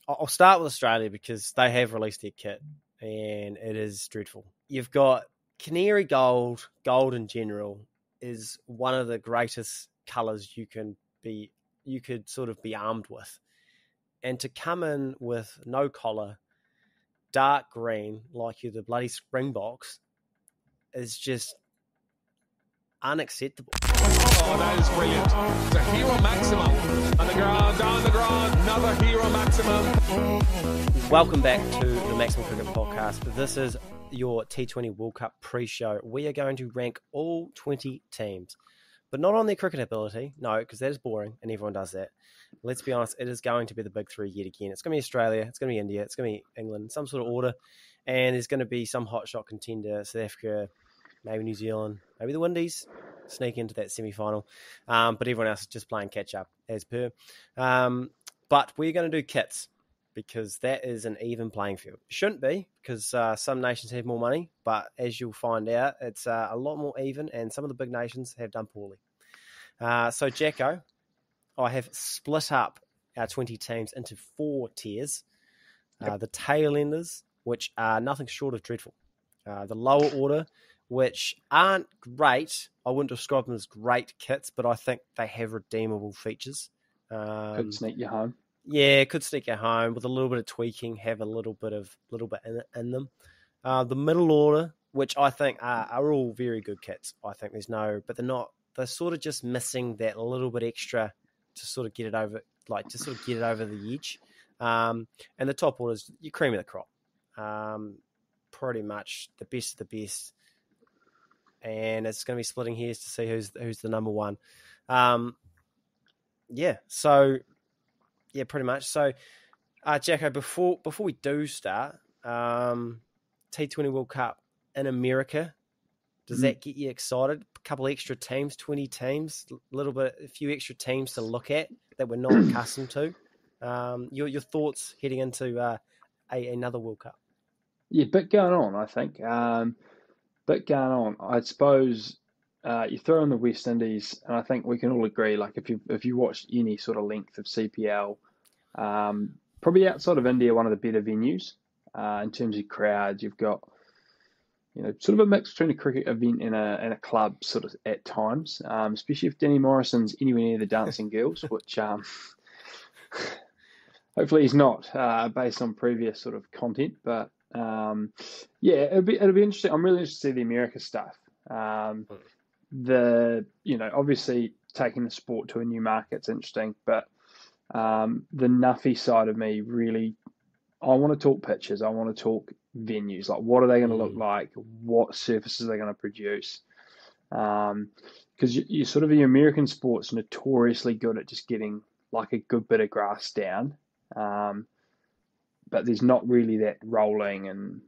I'll start with Australia because they have released their kit and it is dreadful. You've got canary gold in general is one of the greatest colours you could sort of be armed with. And to come in with no collar, dark green, like you're the bloody Springboks, is just unacceptable. Oh, that is brilliant. It's a hero maximum. On the ground, down the ground, another hero maximum. Welcome back to the Maximum Cricket Podcast. This is your T20 World Cup pre-show. We are going to rank all 20 teams, but not on their cricket ability. No, because that is boring and everyone does that. Let's be honest, it is going to be the big three yet again. It's going to be Australia, it's going to be India, it's going to be England, some sort of order, and there's going to be some hot shot contender, South Africa, maybe New Zealand, maybe the Windies sneak into that semi-final. But everyone else is just playing catch-up as per. But we're going to do kits because that is an even playing field. It shouldn't be because some nations have more money, but as you'll find out, it's a lot more even and some of the big nations have done poorly. So, Jacko, I have split up our 20 teams into 4 tiers. The tailenders, which are nothing short of dreadful. The lower order, which aren't great. I wouldn't describe them as great kits, but I think they have redeemable features. Could sneak you home. Yeah, could sneak you home with a little bit of tweaking, have a little bit in them. The middle order, which I think are all very good kits. I think but they're sort of just missing that little bit extra to sort of get it over, the edge. And the top order is your cream of the crop. Pretty much the best of the best. And it's going to be splitting hairs to see who's the number one. Pretty much. So, Jacko, before we do start, T20 World Cup in America, does that get you excited? A couple extra teams, 20 teams, a few extra teams to look at that we're not accustomed to. Your thoughts heading into another World Cup? Yeah, bit going on, I think. Bit going on. I suppose you throw in the West Indies, and I think we can all agree, like if you watch any sort of length of CPL, probably outside of India, one of the better venues in terms of crowds. You've got, sort of a mix between a cricket event and a club sort of at times, especially if Danny Morrison's anywhere near the Dancing Girls, which hopefully he's not based on previous sort of content, but it'll be interesting. I'm really interested to see the America stuff. Obviously taking the sport to a new market's interesting, but the nuffy side of me really, I want to talk pitches. I want to talk venues. Like, what are they going to look like? What surfaces are they going to produce? Because you sort of, your American sport's notoriously good at just getting like a good bit of grass down. But there's not really that rolling and,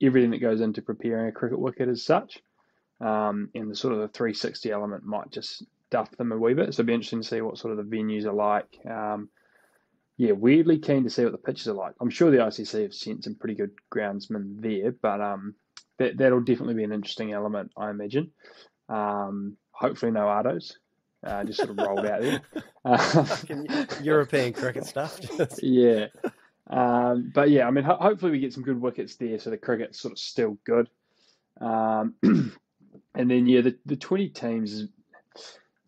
everything that goes into preparing a cricket wicket as such. And the sort of the 360 element might just duff them a wee bit. So it'll be interesting to see what sort of the venues are like. Weirdly keen to see what the pitches are like. I'm sure the ICC have sent some pretty good groundsmen there, but that'll definitely be an interesting element, I imagine. Hopefully no Ardos. Just sort of rolled out there. European cricket stuff. Yeah. But yeah, I mean, hopefully we get some good wickets there, so the cricket's sort of still good. And then the 20 teams is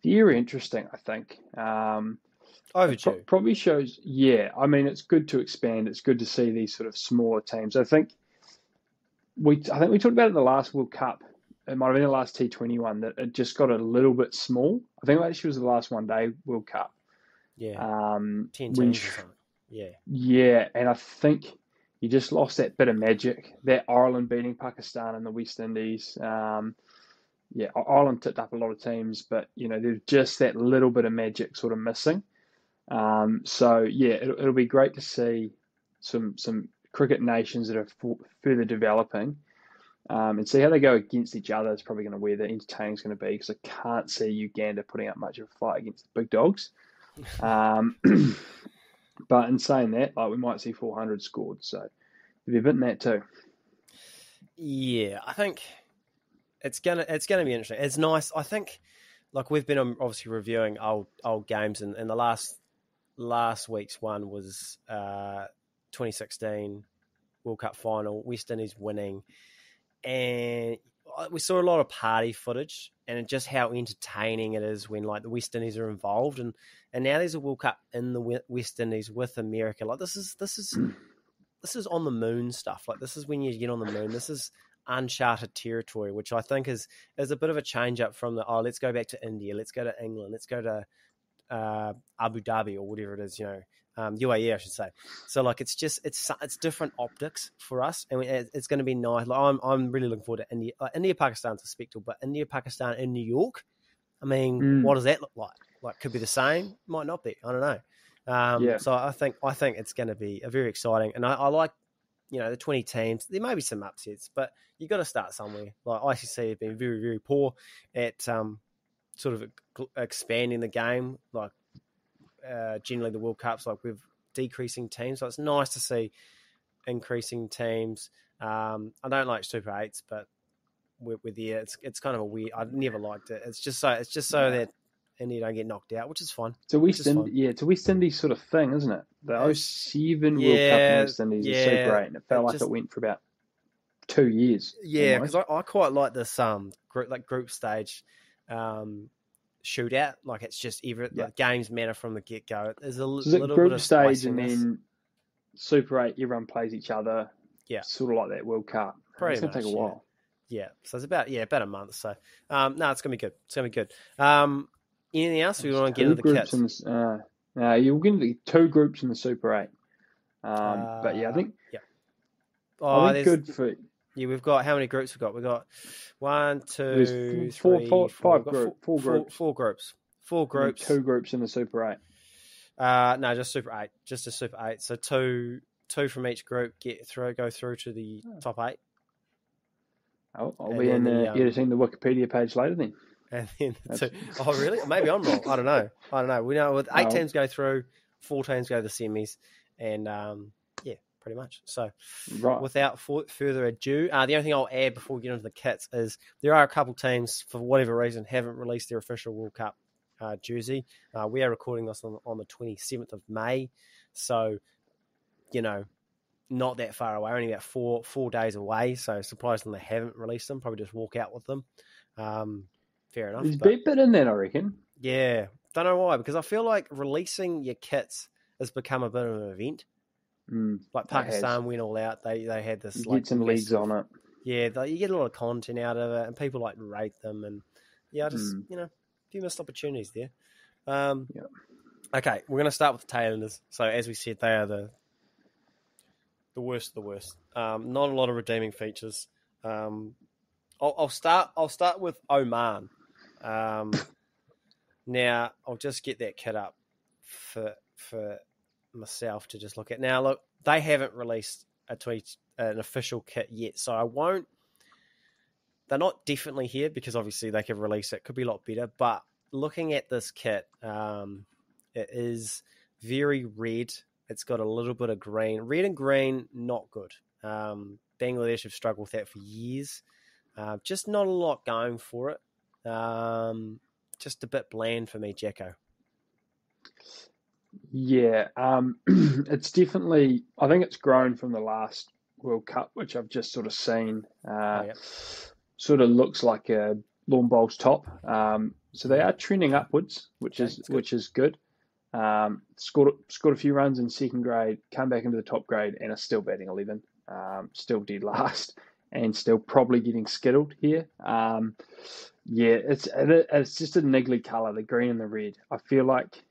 very interesting, I think. Overdue. Probably shows. Yeah, I mean, it's good to expand. It's good to see these sort of smaller teams. I think we talked about it in the last World Cup. It might have been the last T20 one that it just got a little bit small. I think it actually was the last one day World Cup. Yeah. 10 teams or something. Yeah. Yeah, and I think you just lost that bit of magic. That Ireland beating Pakistan and the West Indies. Ireland tipped up a lot of teams, but there's just that little bit of magic sort of missing. It'll be great to see some cricket nations that are further developing, and see how they go against each other. Is probably going to where the entertaining is going to be, because I can't see Uganda putting up much of a fight against the big dogs. But in saying that, we might see 400 scored, so there'll be a bit in that too. Yeah, I think it's gonna be interesting. It's nice. I think, we've been obviously reviewing old games, and in the last last week's one was 2016 World Cup final, West Indies winning, and we saw a lot of party footage and just how entertaining it is when like the West Indies are involved, and now there's a World Cup in the West Indies with America. Like this is on the moon stuff. Like this is when you get on the moon. This is uncharted territory, which I think is a bit of a change up from the let's go back to India, let's go to England, let's go to Abu Dhabi or whatever it is, UAE I should say. So like it's different optics for us, and it's going to be nice. Like, I'm really looking forward to India. India Pakistan's a spectacle, but India Pakistan in New York, I mean, what does that look like? Like could be the same, might not be. I don't know. So I think it's going to be a very exciting, and I like the 20 teams. There may be some upsets, but you got to start somewhere. Like ICC have been very very poor at sort of expanding the game, like generally the World Cups, like with decreasing teams. So it's nice to see increasing teams. I don't like Super 8s, but with the it's kind of a weird. I never liked it. It's just so that India don't get knocked out, which is fun. It's a West Indies sort of thing, isn't it? The 07 World Cup in West Indies is Super 8, and it felt like it went for about 2 years. Yeah, because I quite like this group stage shootout. Like it's just like games matter from the get go. There's a little group bit of stage, and then Super 8, everyone plays each other. Yeah, sort of like that World Cup. It's gonna take a while. Yeah, so it's about a month. So no, it's gonna be good. It's gonna be good. Anything else we want to get into the kits? You'll get into 2 groups in the Super 8. But yeah, I think good for. Yeah, we've got how many groups we've got? We've got 1, 2, 3, 4 groups. Four groups. 2 groups in the Super 8. No, just Super 8. Just a Super 8. So two from each group go through to the top 8. I'll be editing the Wikipedia page later then. And then really? Maybe I'm wrong. I don't know. We know with 8 teams go through, 4 teams go to the semis, and pretty much. So, without further ado, the only thing I'll add before we get into the kits is there are a couple teams, for whatever reason, haven't released their official World Cup jersey. We are recording this on the 27th of May, so not that far away, only about four days away. So, surprisingly, they haven't released them. Probably just walk out with them. Fair enough. There's a bit in that, I reckon. Yeah, don't know why, because I feel like releasing your kits has become a bit of an event. Like Pakistan went all out. They had this. You get some leagues on it. Yeah, you get a lot of content out of it, and people like rate them, and a few missed opportunities there. Okay, we're going to start with the Tailenders. So as we said, they are the worst of the worst. Not a lot of redeeming features. I'll start with Oman. Now I'll just get that kit up for myself to just look at. Now look, they haven't released an official kit yet, so I won't. They're not definitely here because obviously they could release it. Could be a lot better, but looking at this kit, it is very red. It's got a little bit of green. Red and green, not good. Bangladesh have struggled with that for years. Just not a lot going for it. Just a bit bland for me, Jacko. Yeah, it's definitely. I think it's grown from the last World Cup, which I've just sort of seen. Sort of looks like a lawn bowl's top. So they are trending upwards, which is good. Scored a few runs in second grade, come back into the top grade, and are still batting 11. Still dead last, and still probably getting skittled here. It's just a niggly colour, the green and the red. I feel like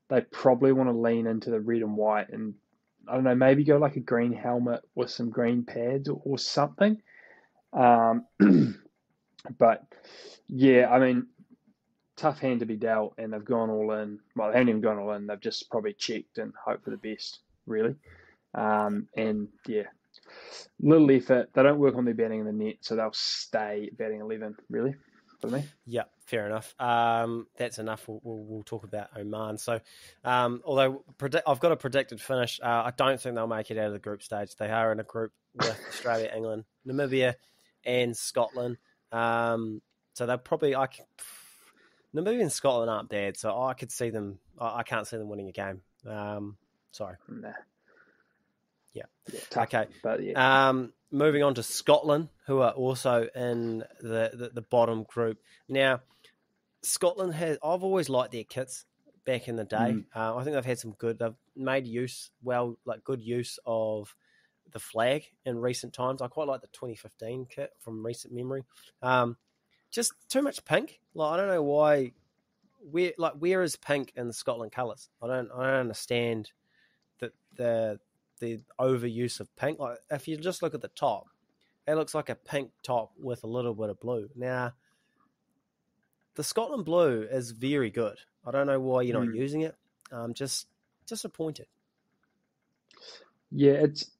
they probably want to lean into the red and white, and I don't know, maybe go like a green helmet with some green pads or something. But yeah, I mean, tough hand to be dealt, and they've gone all in. Well, they haven't even gone all in. They've just probably checked and hoped for the best, really. And yeah, little effort. They don't work on their batting in the net, so they'll stay batting 11, really, for me. Yeah, fair enough. That's enough. We'll talk about Oman. So, although I've got a predicted finish, I don't think they'll make it out of the group stage. They are in a group with Australia, England, Namibia, and Scotland. So they'll probably... Namibia and Scotland aren't bad, so I could see them... I can't see them winning a game Sorry. Nah. Yeah. Tough, okay. But yeah. Moving on to Scotland, who are also in the bottom group. Now, Scotland I've always liked their kits back in the day. I think they've had some they've made good use of the flag in recent times. I quite like the 2015 kit from recent memory. Just too much pink. I don't know why. Where is pink in the Scotland colours? I don't understand the overuse of pink. If you just look at the top, it looks like a pink top with a little bit of blue. Now, the Scotland blue is very good. I don't know why you're not using it. I'm just disappointed. Yeah, it's.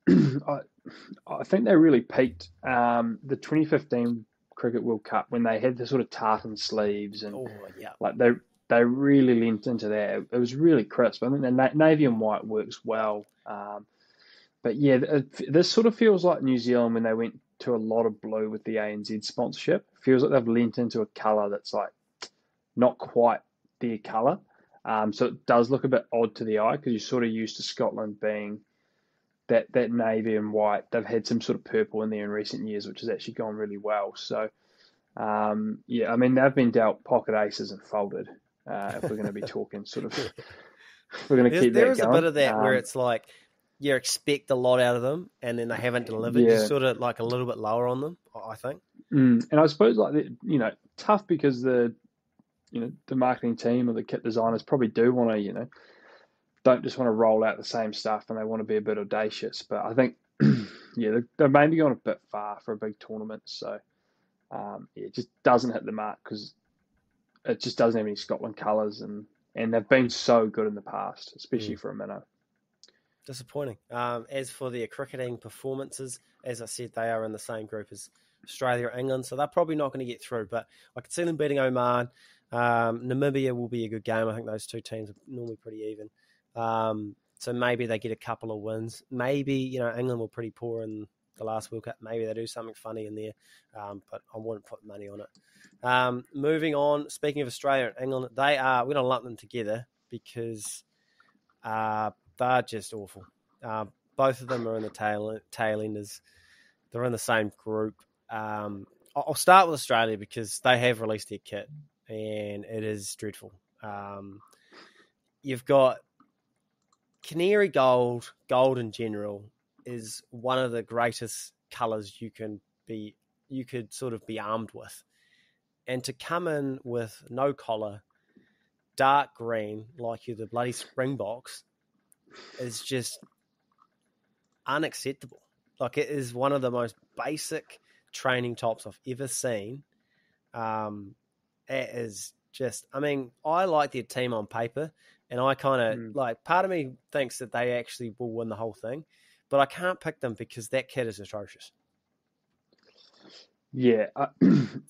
I think they really peaked the 2015 Cricket World Cup when they had the sort of tartan sleeves and they really leant into that. It was really crisp. I think the navy and white works well. But yeah, this sort of feels like New Zealand when they went to a lot of blue with the ANZ sponsorship. It feels like they've leant into a colour that's like not quite their colour. So it does look a bit odd to the eye because you're sort of used to Scotland being that navy and white. They've had some sort of purple in there in recent years, which has actually gone really well. So, yeah, I mean, they've been dealt pocket aces and folded, if we're going to be talking sort of, we're going to keep that going. There is a bit of that where it's like you expect a lot out of them and then they haven't delivered. Yeah. You're sort of like a little bit lower on them, I think. And I suppose tough because the marketing team or the kit designers probably do want to, don't just want to roll out the same stuff and they want to be a bit audacious. But I think, yeah, they've maybe gone a bit far for a big tournament. So, it just doesn't hit the mark because it just doesn't have any Scotland colours and they've been so good in the past, especially for a minnow. Disappointing. As for their cricketing performances, as I said, they are in the same group as Australia or England, so they're probably not going to get through. But I could see them beating Oman. Namibia will be a good game. I think those two teams are normally pretty even. So maybe they get a couple of wins. Maybe, England were pretty poor in the last World Cup. Maybe they do something funny in there, but I wouldn't put money on it. Moving on, speaking of Australia and England, we're going to lump them together because they're just awful. Both of them are in the tailenders. They're in the same group. I'll start with Australia because they have released their kit and it is dreadful. You've got canary gold in general is one of the greatest colours you could sort of be armed with. And to come in with no collar, dark green, like you're the bloody Springboks, is just unacceptable. Like, it is one of the most basic training tops I've ever seen. It is just, I like their team on paper, and I kind of, part of me thinks that they actually will win the whole thing, but I can't pick them because that kit is atrocious. Yeah,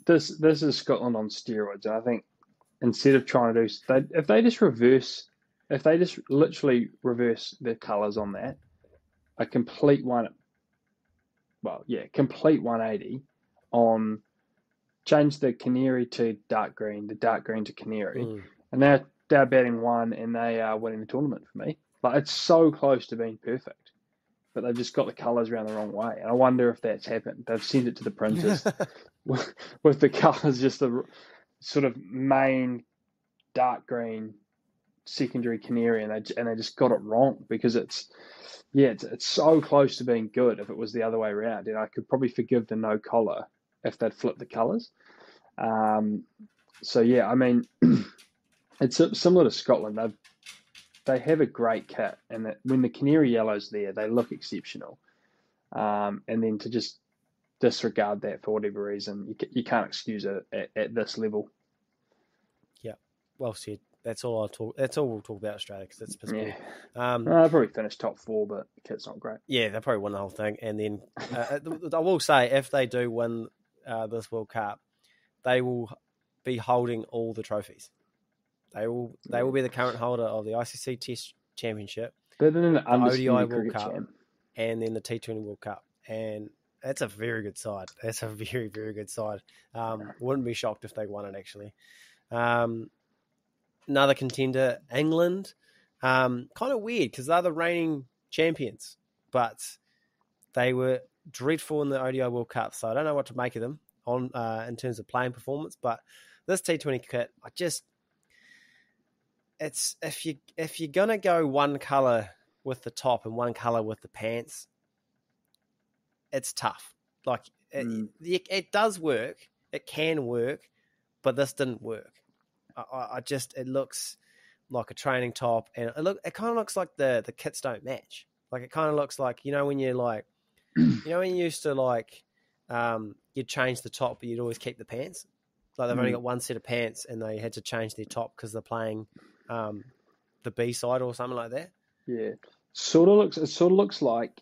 this is Scotland on steroids, and I think instead of trying to if they just literally reverse their colours on that, a complete 180 on change the canary to dark green, the dark green to canary, and they're batting one and they are winning the tournament for me. Like, it's so close to being perfect, but they've just got the colours around the wrong way. And I wonder if that's happened. They've sent it to the printers with the colours, just the sort of main dark green secondary canary, and they just got it wrong because it's so close to being good if it was the other way around. And I could probably forgive the no collar if they'd flipped the colours. So yeah, it's similar to Scotland. They have a great kit, and that when the canary yellow's there, they look exceptional. And then to just disregard that for whatever reason, you can't excuse it at this level. Yeah, well said. That's all we'll talk about Australia because it's piss poor. They'll probably finish top 4, but the kit's not great. Yeah, they'll probably win the whole thing. And then I will say, if they do win this World Cup, they will be holding all the trophies. They will be the current holder of the ICC Test Championship, the ODI World Cup, champ, and then the T20 World Cup. And that's a very good side. That's a very, very good side. Wouldn't be shocked if they won it, actually. Another contender, England. Kind of weird because they're the reigning champions, but they were dreadful in the ODI World Cup, so I don't know what to make of them on in terms of playing performance. But this T20 kit, it's if you're gonna go one color with the top and one color with the pants, it's tough. Like it does work, it can work, but this didn't work. It looks like a training top, and it kind of looks like the kits don't match. Like it kind of looks like, when you're like, when you used to like, you'd change the top, but you'd always keep the pants. Like they've only got one set of pants, and they had to change their top because they're playing the B side or something like that. Yeah, it sort of looks like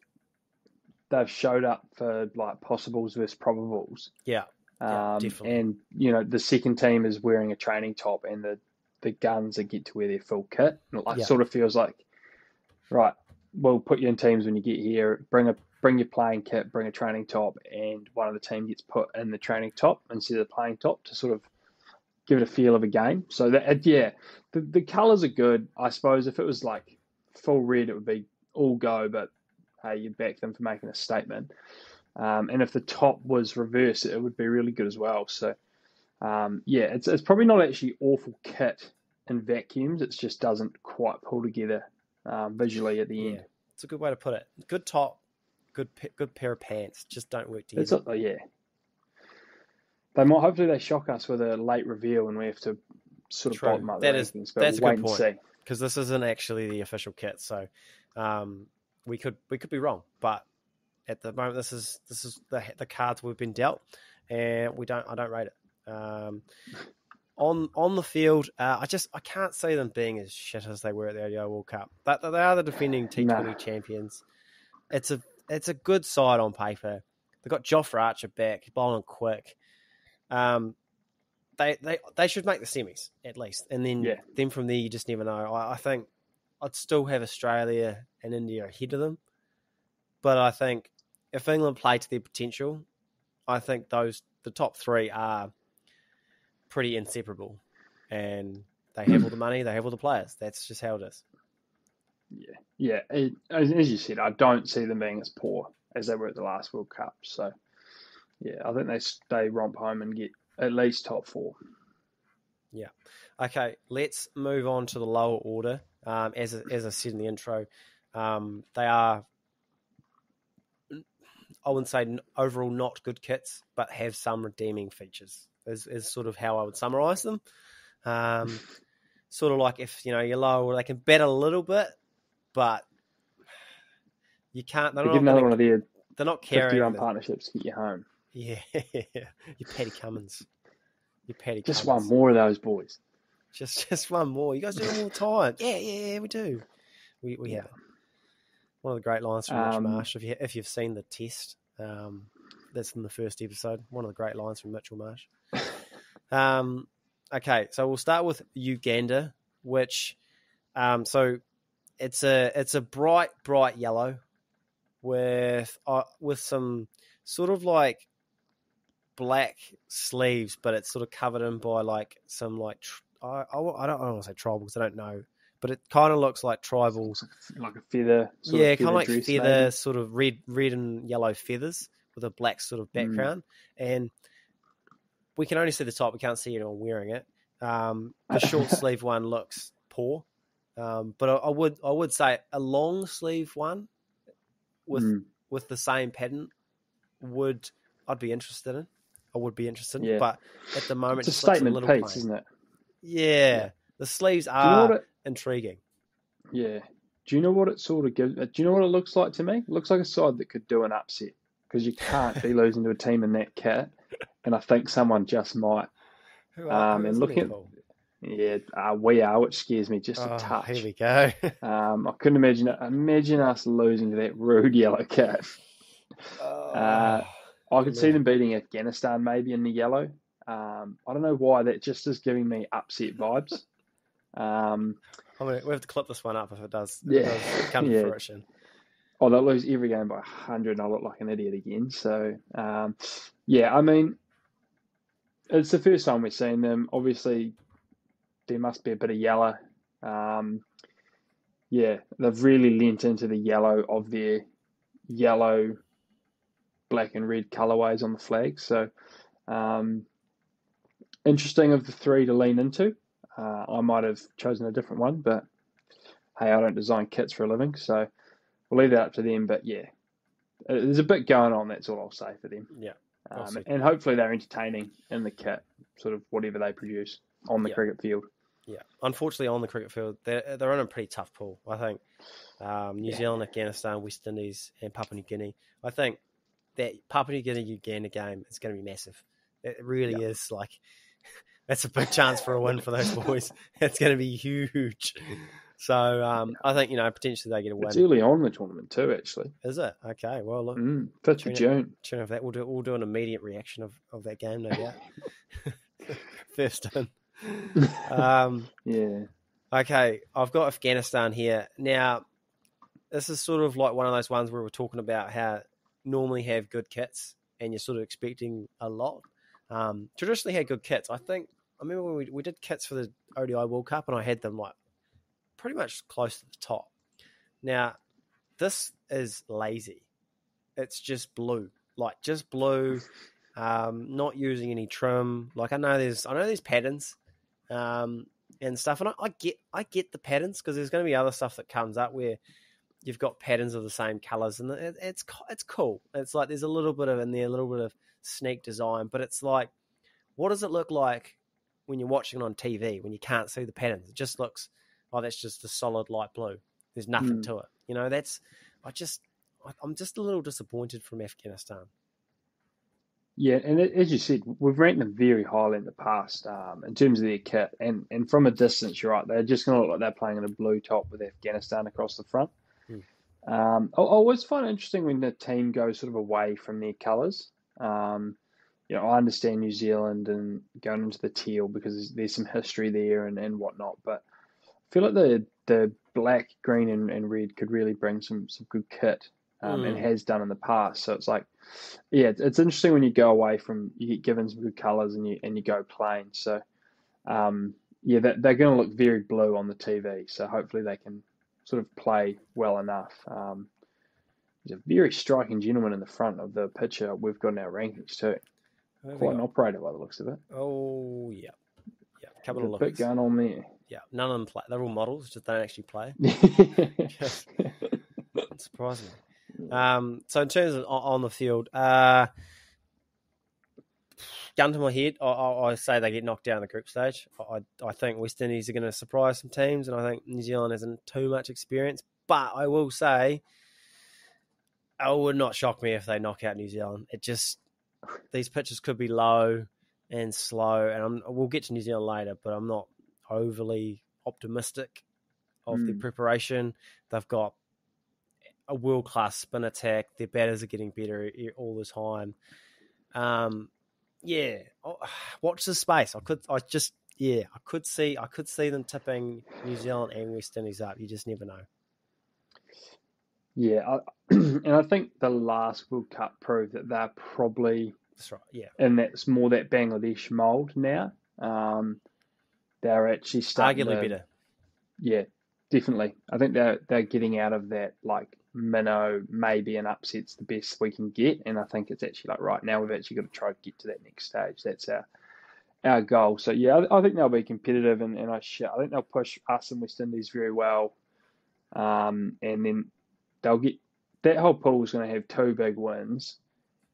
they've showed up for like possibles versus probables. Yeah, definitely. And the second team is wearing a training top, and the guns that get to wear their full kit. And it sort of feels like, right, we'll put you in teams when you get here. Bring your playing kit, bring a training top, and one of the team gets put in the training top instead of the playing top to sort of give it a feel of a game. So the colours are good. I suppose if it was like full red, it would be all go, but hey, you back them for making a statement. And if the top was reversed, it would be really good as well. So it's probably not actually awful kit in vacuums. It just doesn't quite pull together visually at the end. It's a good way to put it. Good top, good pair of pants. Just don't work together. Hopefully they shock us with a late reveal and we have to sort of bottom up the rankings. But that's we'll a good point, see. Because this isn't actually the official kit, so we could be wrong. But at the moment, this is the cards we've been dealt, and I don't rate it. On the field, I can't see them being as shit as they were at the ODI World Cup. But they are the defending T20 champions. It's a good side on paper. They've got Jofra Archer back, bowling quick. They should make the semis at least, and then from there you just never know. I think I'd still have Australia and India ahead of them, but I think if England play to their potential, I think the top three are pretty inseparable, and they have all the money, they have all the players. That's just how it is. As you said, I don't see them being as poor as they were at the last World Cup. So I think they romp home and get at least top four. Yeah. Okay, let's move on to the lower order. As I said in the intro, they are, I wouldn't say overall not good kits, but have some redeeming features, is sort of how I would summarise them. Sort of like if, you're lower, they can bet a little bit, but you can't. They're give another one of their they're not carrying 50-run partnerships to get you home. Yeah, your Paddy Cummins. Just one more of those boys. Just one more. You guys do it all the time. Yeah, we do. We have it. One of the great lines from Mitch Marsh. If you've seen the test, that's in the first episode. One of the great lines from Mitchell Marsh. Okay, so we'll start with Uganda, which so it's a bright yellow with some sort of like black sleeves, but it's sort of covered in by like some like I don't want to say tribal because I don't know, but it kind of looks like tribal, like a feather. Kind of like feather, maybe. Sort of red and yellow feathers with a black sort of background, and we can only see the top. We can't see anyone wearing it. The short sleeve one looks poor, but I would say a long sleeve one with the same pattern I'd be interested in. I would be interested in, but at the moment it's a statement piece, plain. Isn't it? Yeah, the sleeves are intriguing. Yeah. Do you know what it sort of gives? Do you know what it looks like to me? It looks like a side that could do an upset because you can't be losing to a team in that kit, and I think someone just might. Who and looking at we are, which scares me just a touch. Here we go. I couldn't imagine it. Imagine us losing to that rude yellow kit. I could see them beating Afghanistan maybe in the yellow. I don't know why. That just is giving me upset vibes. We have to clip this one up if it does come to fruition. Oh, they'll lose every game by 100 and I'll look like an idiot again. So, I mean, it's the first time we've seen them. Obviously, there must be a bit of yellow. I don't know if it's the colour. It's just, I don't know. It's just a bit of yellow. It's just a bit of yellow. It's just a bit of yellow. It's just a bit of yellow. It's just a bit of yellow. It's just a bit of yellow. It's just a bit of yellow. It's just a bit of yellow. It's just a bit of yellow. It's just a bit of yellow. It's just a bit of yellow. It's just a bit of yellow. It's just a bit of yellow. It's just a bit of yellow. It's just a bit of yellow. It's just a bit of yellow. It's just a bit of yellow. There must be a bit of yellow. There must be a bit of yellow. Yeah, they've really lent into the yellow of their yellow, black and red colorways on the flag. So um, interesting of the three to lean into. I might have chosen a different one, but hey, I don't design kits for a living, so we'll leave that up to them. But yeah, there's a bit going on. That's all I'll say for them. Yeah. And hopefully they're entertaining in the kit, sort of whatever they produce on the cricket field. Yeah. Unfortunately, on the cricket field, they're in a pretty tough pool. I think New Zealand, Afghanistan, West Indies, and Papua New Guinea. I think that Papua New Guinea-Uganda game is going to be massive. It really is. Like, that's a big chance for a win for those boys. It's going to be huge. So I think, potentially they get a win. It's early on in the tournament too, actually. Is it? Okay. Well, look. 5th of June. Tune in for that. We'll do an immediate reaction of that game, no doubt. First in. Yeah. Okay, I've got Afghanistan here. Now, this is sort of like one of those ones where we're talking about how normally have good kits and you're sort of expecting a lot. Traditionally had good kits. I remember when we did kits for the ODI World Cup and I had them like pretty much close to the top. Now, this is lazy. It's just blue. Like just blue, not using any trim. Like I know there's patterns and stuff, and I get the patterns because there's going to be other stuff that comes up where you've got patterns of the same colors, and it's cool. It's like there's a little bit of sneak design, but it's like, what does it look like when you're watching it on TV when you can't see the patterns? It just looks, that's just a solid light blue. There's nothing to it. I'm just a little disappointed from Afghanistan. Yeah, and as you said, we've ranked them very highly in the past in terms of their kit. And from a distance, you're right, they're just going to look like they're playing in a blue top with Afghanistan across the front. I always find it interesting when the team goes sort of away from their colours. I understand New Zealand and going into the teal because there's some history there and whatnot, but I feel like the black, green, and red could really bring some good kit. And has done in the past. So it's like, yeah, it's interesting when you go away from, you get given some good colours and you go plain. So, they're going to look very blue on the TV. So hopefully they can sort of play well enough. There's a very striking gentleman in the front of the picture we've got in our rankings too. Quite an operator by the looks of it. Oh, yeah. Yeah, couple of lookers. Bit going on there. Yeah, none of them play. They're all models, just don't actually play. Surprising. So in terms of on the field, gun to my head, I say they get knocked down in the group stage. I think West Indies are going to surprise some teams, and I think New Zealand isn't too much experience. But I will say, it would not shock me if they knock out New Zealand. These pitches could be low and slow, and we'll get to New Zealand later, but I'm not overly optimistic of their preparation. They've got a world-class spin attack. Their batters are getting better all the time. Watch the space. I could see them tipping New Zealand and West Indies up. You just never know. Yeah, and I think the last World Cup proved that they're probably that's right. Yeah, and that's more that Bangladesh mould now. They're actually starting arguably better. Yeah, definitely. I think they're getting out of that like minnow, maybe an upset's the best we can get, and I think it's actually like right now we've actually got to try to get to that next stage. That's our goal. So yeah, I think they'll be competitive, and I think they'll push us and West Indies very well, and then they'll get that whole pool is going to have two big wins,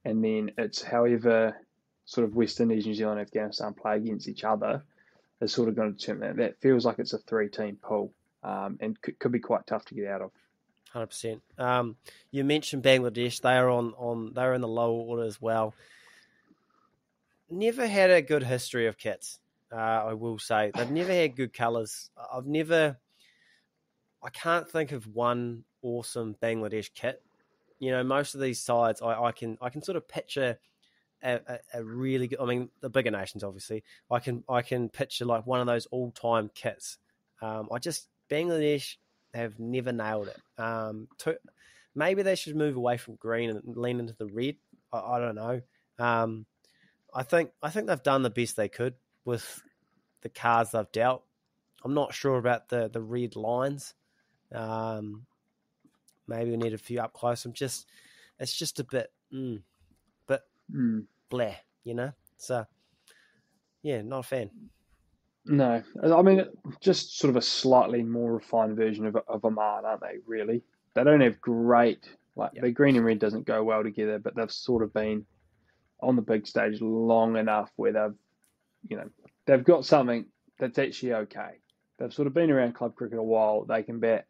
and then it's however sort of West Indies, New Zealand, Afghanistan play against each other is sort of going to determine that. That feels like it's a 3-team pool, and could be quite tough to get out of. 100%. You mentioned Bangladesh. They are they're in the lower order as well. Never had a good history of kits. I will say they've never had good colours. I can't think of one awesome Bangladesh kit. Most of these sides, I can sort of picture a really good. I mean, the bigger nations, obviously. I can picture like one of those all-time kits. Bangladesh have never nailed it. Maybe they should move away from green and lean into the red. I don't know. I think they've done the best they could with the cards they've dealt. I'm not sure about the red lines. Maybe we need a few up close. It's just a bit, bleh, you know. So yeah, not a fan. No, I mean, just sort of a slightly more refined version of Oman, aren't they? Really, they don't have great the green and red doesn't go well together, but they've sort of been on the big stage long enough where they've got something that's actually okay. They've sort of been around club cricket a while. They can bat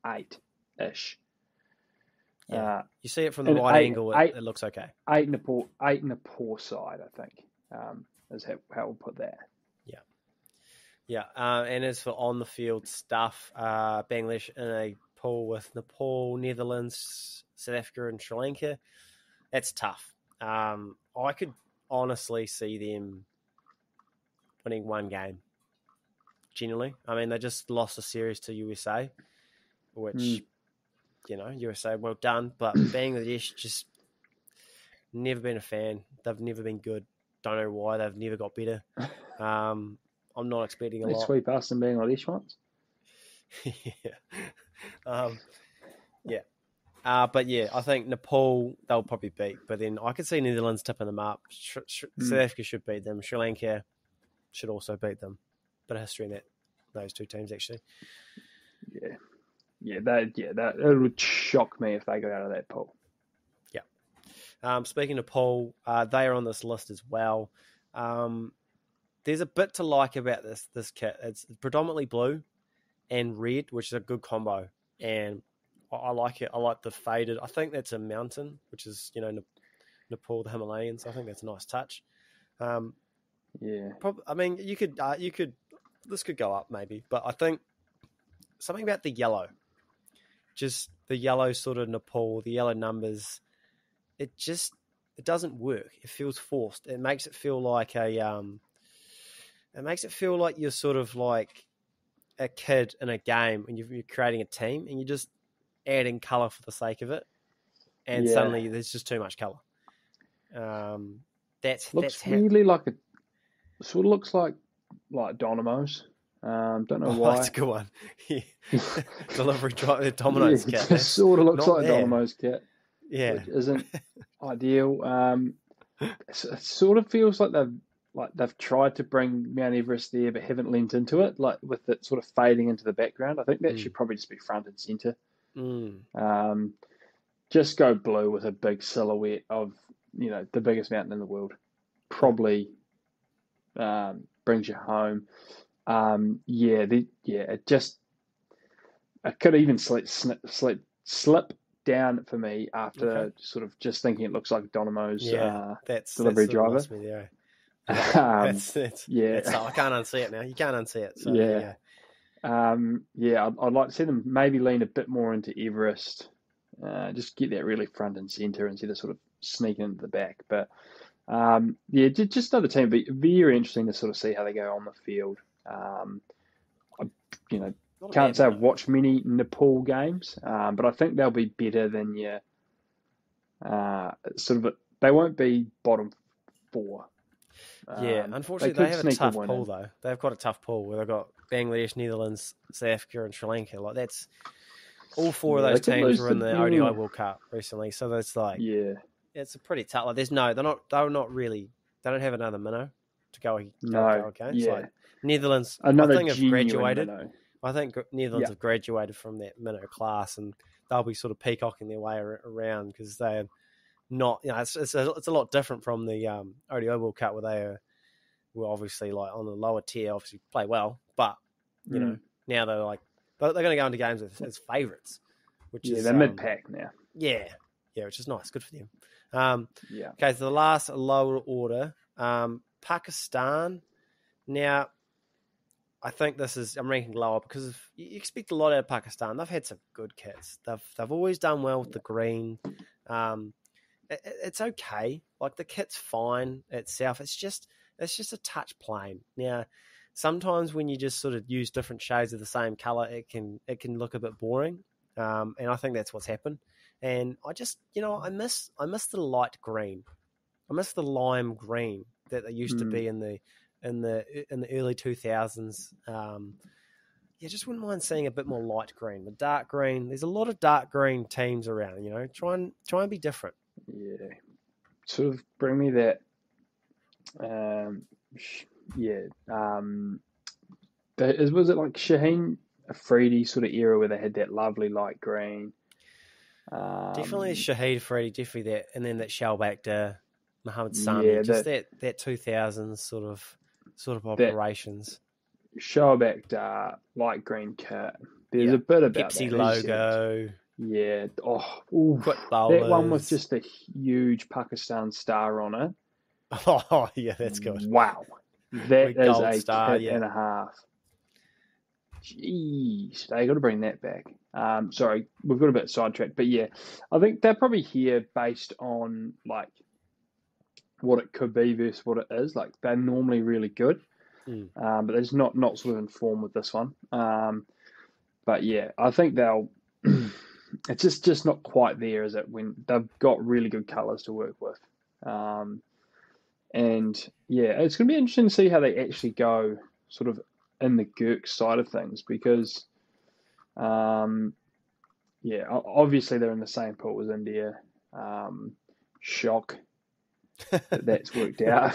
8-ish. Yeah, you see it from the right angle. It looks okay. Eight in a poor side, I think, is how we'll put that. Yeah, and as for on the field stuff, Bangladesh in a pool with Nepal, Netherlands, South Africa, and Sri Lanka. That's tough. I could honestly see them winning one game. Generally, I mean, they just lost a series to USA, which USA, well done. But Bangladesh, just never been a fan. They've never been good. Don't know why. They've never got better. I'm not expecting a lot. They sweep us in Bangladesh once. But yeah, I think Nepal they'll probably beat. But then I could see Netherlands tipping them up. South Africa should beat them. Sri Lanka should also beat them. Bit of history in those two teams actually. That it would shock me if they got out of that pool. Yeah. Speaking of pool, they are on this list as well. There's a bit to like about this kit. It's predominantly blue and red, which is a good combo, and I like it. I like the faded. I think that's a mountain, which is Nepal, the Himalayas. I think that's a nice touch. I mean, you could this could go up maybe, but I think something about the yellow, just the yellow sort of Nepal, the yellow numbers, it doesn't work. It feels forced. It makes it feel like It makes it feel like you're sort of like a kid in a game and you're creating a team and you're just adding colour for the sake of it. And suddenly there's just too much colour. Looks weirdly like it sort of looks like Dynamos. Don't know why. That's a good one. Delivery drive, the Domino's kit. It sort of looks like there. a Dynamos kit. Yeah. Which isn't ideal. It sort of feels like they've tried to bring Mount Everest there but haven't leant into it, like with it sort of fading into the background. I think that should probably just be front and centre. Just go blue with a big silhouette of, the biggest mountain in the world. Probably brings you home. It could even slip down for me after sort of just thinking it looks like Dynamos delivery driver. I can't unsee it now. You can't unsee it. So, I'd like to see them maybe lean a bit more into Everest. Just get that really front and centre instead of sort of sneaking into the back. But just another team. But very interesting to sort of see how they go on the field. Can't say I've watched many Nepal games, but I think they'll be better than they won't be bottom 4. Unfortunately, they have a tough pool, though. They've got a tough pool where they've got Bangladesh, Netherlands, South Africa, and Sri Lanka. Like, that's all 4 of those teams were in the ODI World Cup recently. So that's it's a pretty tough. Like, they don't have another minnow to go against. Like, Netherlands, I think have graduated. Minnow. I think Netherlands have graduated from that minnow class, and they'll be sort of peacocking their way around because they're not, it's a lot different from the ODI World Cup where they were obviously like on the lower tier, obviously play well, but now they're going to go into games as favourites, which is they're mid pack now. Which is nice, good for them. Okay, so the last lower order, Pakistan. Now, I think I'm ranking lower because you expect a lot out of Pakistan. They've had some good kits. They've always done well with the green. It's okay. Like, the kit's fine itself. It's just a touch plain. Now, sometimes when you just sort of use different shades of the same colour, it can look a bit boring. And I think that's what's happened. And I just, I miss the light green. I miss the lime green that they used to be in the early 2000s. just wouldn't mind seeing a bit more light green. The dark green, there's a lot of dark green teams around. Try and be different. Yeah, sort of bring me that. Was it like Shaheen Afridi sort of era where they had that lovely light green? Definitely Shahid Afridi, definitely that, and then that Shalbakda, Mohammed Sami, just that 2000s sort of operations. Shalbakda light green kit. There's a bit about Pepsi that logo. Yeah. Quick bowlers. That one with just a huge Pakistan star on it. Oh yeah, that's good. Wow, that is a star, kit and a half. Jeez, they got to bring that back. Sorry, we've got a bit sidetracked, but yeah, I think they're probably here based on like what it could be versus what it is. Like they're normally really good, but they're just not sort of informed with this one. But yeah, I think they'll. It's just not quite there, is it? When they've got really good colours to work with, and yeah, it's going to be interesting to see how they actually go, sort of in the Gurk side of things, because, obviously they're in the same pool as India. Shock that's worked out.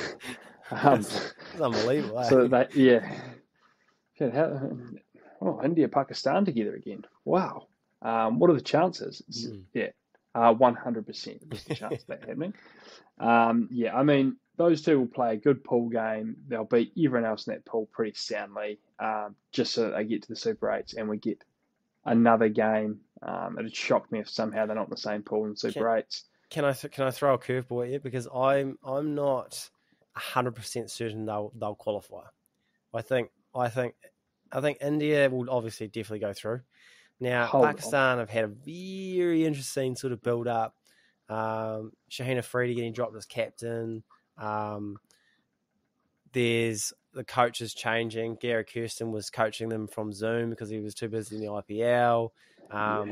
It's unbelievable. So India, Pakistan together again. Wow. What are the chances? 100% is the chance of that happening. I mean, those two will play a good pool game. They'll beat everyone else in that pool pretty soundly, just so that they get to the Super 8s and we get another game. It'd shock me if somehow they're not in the same pool in Super 8s. Can I throw a curveball at you? Because I'm not 100% certain they'll qualify. I think India will obviously definitely go through. Now, Pakistan have had a very interesting sort of build-up. Shaheen Afridi getting dropped as captain. There's the coaches changing. Gary Kirsten was coaching them from Zoom because he was too busy in the IPL.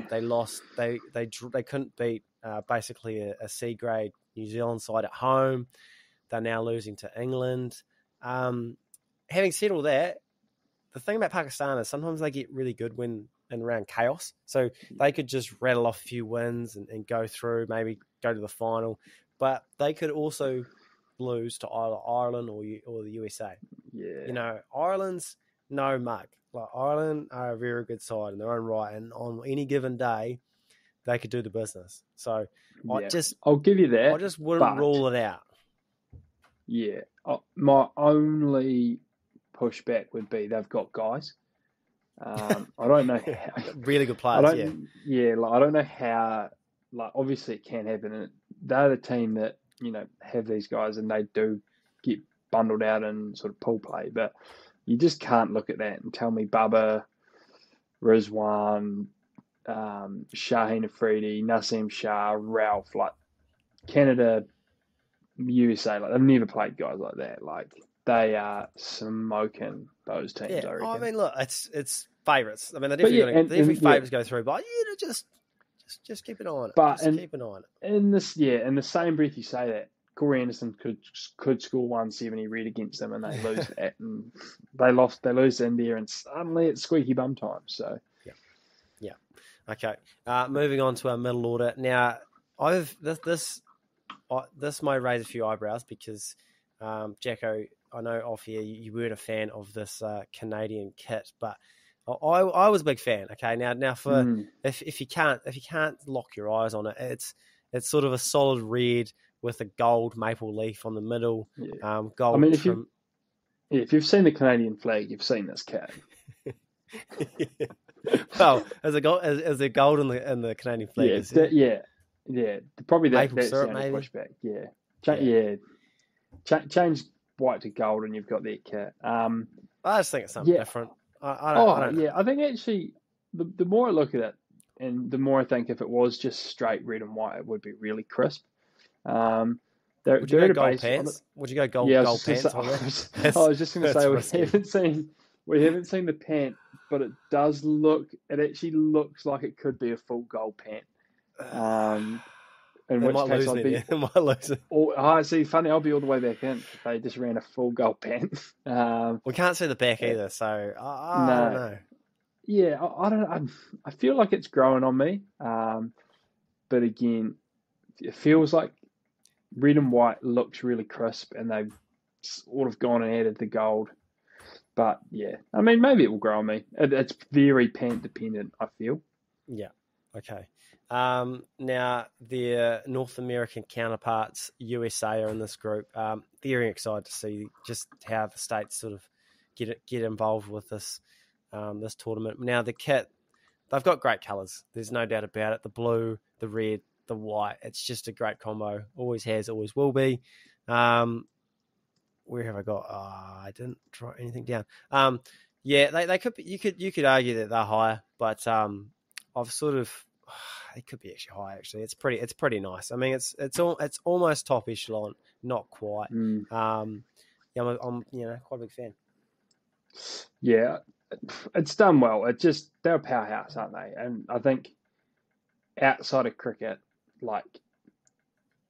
They lost. They couldn't beat basically a C grade New Zealand side at home. They're now losing to England. Having said all that, the thing about Pakistan is sometimes they get really good when in around chaos. So they could just rattle off a few wins and go through, maybe go to the final. But they could also lose to either Ireland or the USA. Yeah. Ireland's no mug. Like Ireland are a very good side in their own right, and on any given day, they could do the business. So I'll give you that. I just wouldn't rule it out. Yeah. My only pushback would be they've got guys. I don't know how. Really good players, I don't know how. Like, obviously, it can happen. And they're the team that have these guys, and they do get bundled out in sort of pool play. But you just can't look at that and tell me Bubba, Rizwan, Shaheen Afridi, Naseem Shah, Ralph, like Canada, USA, like they've never played guys like that. Like they are smoking those teams. Yeah, I reckon. I mean, look, it's favourites. I mean, they're definitely favourites go through, but just keep an eye on it. Keep an eye on it. In the same breath you say that, Corey Anderson could score 170 red against them, and they lose that, and they lose to India, and suddenly it's squeaky bum time. So yeah. Okay. Moving on to our middle order now. This might raise a few eyebrows because Jacko, I know off here you weren't a fan of this Canadian kit, but I was a big fan. Okay, now for if you can't lock your eyes on it, it's sort of a solid red with a gold maple leaf on the middle. Yeah. Gold. I mean, if you've seen the Canadian flag, you've seen this kit. Well, is there gold in the Canadian flag? Yeah. Probably that's syrup, the only pushback. Yeah. Change white to gold, and you've got that kit. I just think it's something different. I don't know. I think actually, the more I look at it, and the more I think if it was just straight red and white, it would be really crisp. Would you go gold pants? Would you go gold pants? I was just going to say we haven't seen the pant, but it does look. It actually looks like it could be a full gold pant. In which case I'd be. Might lose it. See, funny. I'll be all the way back in. If they just ran a full gold pant. We can't see the back either, so I don't know. yeah, I don't know. I feel like it's growing on me. But again, it feels like red and white looks really crisp, and they've sort of gone and added the gold. But yeah, I mean, maybe it will grow on me. It's very pant dependent, I feel. Yeah. Okay. Now, their North American counterparts, USA, are in this group. Very excited to see just how the states sort of get involved with this this tournament. Now, the kit, they've got great colours. There's no doubt about it. The blue, the red, the white. It's just a great combo. Always has, always will be. Where have I got? Oh, I didn't write anything down. Yeah, they could. You could argue that they're higher, but I've sort of. It could be actually high. Actually, it's pretty nice. I mean, it's almost top echelon, not quite. Yeah, I'm quite a big fan. Yeah, it's done well. They're a powerhouse, aren't they? And I think outside of cricket, like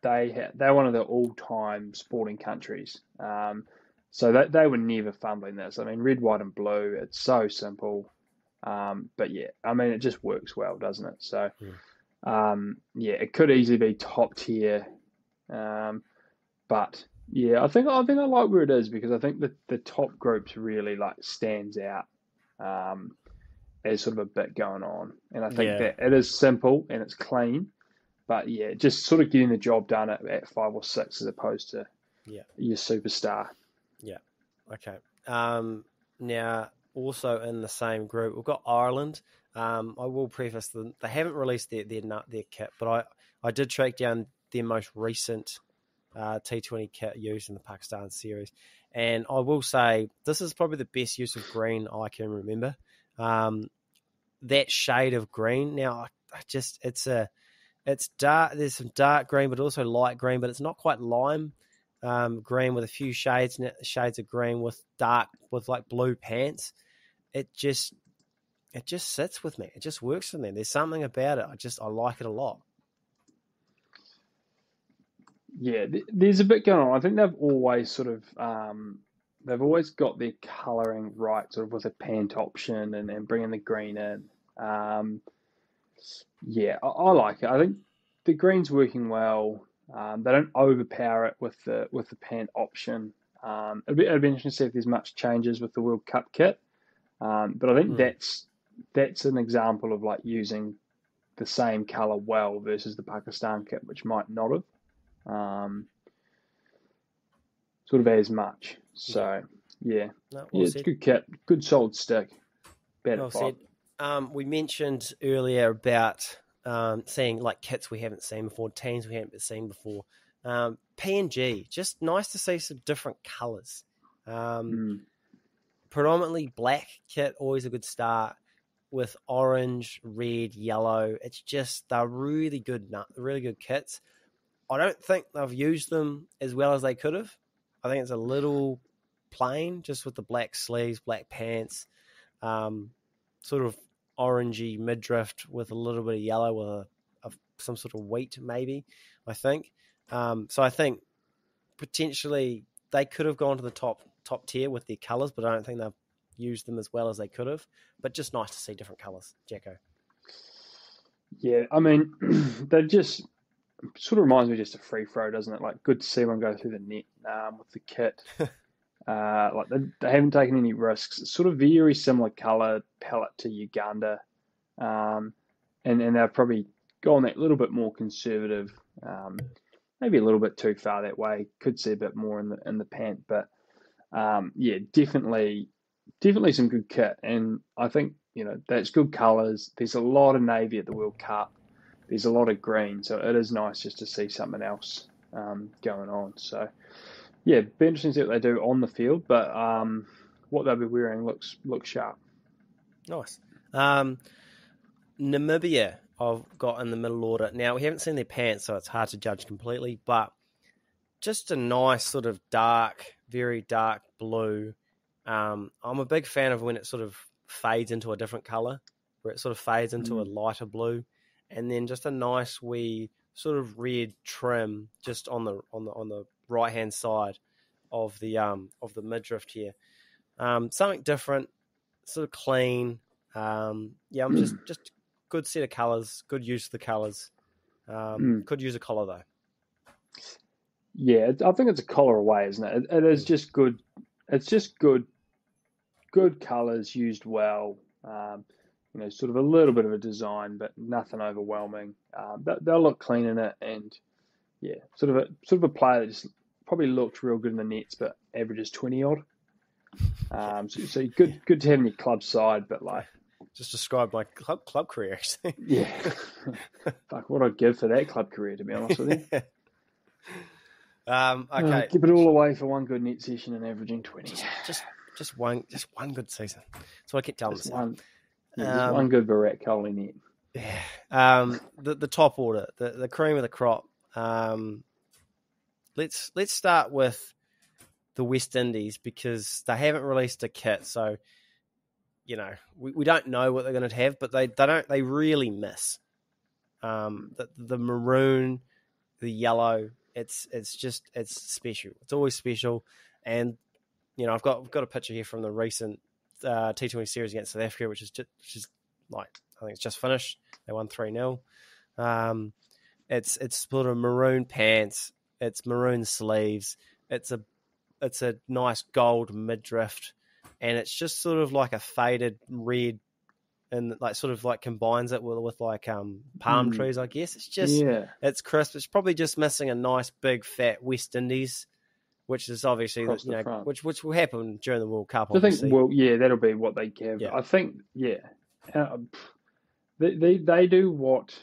they're one of the all-time sporting countries. So they were never fumbling this. I mean, red, white, and blue. It's so simple. But yeah, I mean, it just works well, doesn't it? So, yeah, it could easily be top tier. But yeah, I think I like where it is because I think the top groups really like stands out. There's sort of a bit going on, and I think that it is simple and it's clean. But yeah, just sort of getting the job done at 5 or 6 as opposed to your superstar. Yeah. Okay. Now, also in the same group, we've got Ireland. I will preface them; they haven't released their kit, but I did track down their most recent T20 kit used in the Pakistan series, and I will say this is probably the best use of green I can remember. That shade of green. Now, it's dark. There's some dark green, but also light green, but it's not quite lime green with a few shades of green with like blue pants. It just sits with me. It just works for me. There's something about it. I like it a lot. Yeah, there's a bit going on. I think they've always sort of they've always got their colouring right, sort of with a pant option and bringing the green in. Yeah, I like it. I think the green's working well. They don't overpower it with the pant option. It'd be interesting to see if there's much changes with the World Cup kit. But I think that's an example of like using the same colour well versus the Pakistan kit, which might not have sort of as much. So yeah, it's a good kit, good solid stick. Well said. We mentioned earlier about seeing like kits we haven't seen before, teams we haven't seen before. PNG, just nice to see some different colours. Predominantly black kit, always a good start. With orange, red, yellow, it's just they're really good kits. I don't think they've used them as well as they could have. I think it's a little plain, just with the black sleeves, black pants, sort of orangey midriff with a little bit of yellow with some sort of wheat, maybe, I think. So I think potentially they could have gone to the top tier with their colours, but I don't think they've used them as well as they could have. But just nice to see different colours, Jacko. Yeah, I mean, they just sort of reminds me just of free throw, doesn't it? Like, good to see one go through the net with the kit. Like they haven't taken any risks. It's sort of very similar colour palette to Uganda, and they've probably gone that little bit more conservative, maybe a little bit too far that way. Could see a bit more in the pant, but yeah, definitely some good kit, and I think that's good colours. There's a lot of navy at the World Cup. There's a lot of green, so it is nice just to see something else going on. So, yeah, be interesting to see what they do on the field, but what they'll be wearing looks sharp. Nice. Namibia, I've got in the middle order. Now, we haven't seen their pants, so it's hard to judge completely, but just a nice sort of very dark blue. I'm a big fan of when it sort of fades into a different colour, where it sort of fades into a lighter blue. And then just a nice wee sort of red trim just on the right hand side of the midriff here. Something different, sort of clean. I'm just good set of colours, good use of the colours. Could use a collar though. Yeah, I think it's a collar away, isn't it? It is just good. It's just good colours used well. Sort of a little bit of a design, but nothing overwhelming. They'll look clean in it, and yeah, sort of a player that just probably looks real good in the nets, but averages 20 odd. So good to have in your club side, but like just describe my club career actually. Yeah, fuck, what I'd give for that club career, to be honest with you. Okay, give it all away for one good net session and averaging 20. Just one good season. That's what I keep telling myself. Just one good Barat Coley net. Yeah. The top order, the cream of the crop. Let's start with the West Indies because they haven't released a kit, so we don't know what they're going to have, but they really miss the maroon, the yellow. It's special. It's always special, and I've got a picture here from the recent T20 series against South Africa, which is like I think it's just finished. They won 3-0. It's sort of maroon pants. It's maroon sleeves. It's a nice gold midriff, and it's just sort of like a faded red, and like sort of like combines it with like palm trees, I guess. It's just it's crisp. It's probably just missing a nice big fat West Indies, which is obviously which will happen during the World Cup. I think that'll be what they give. Yeah. I think they do what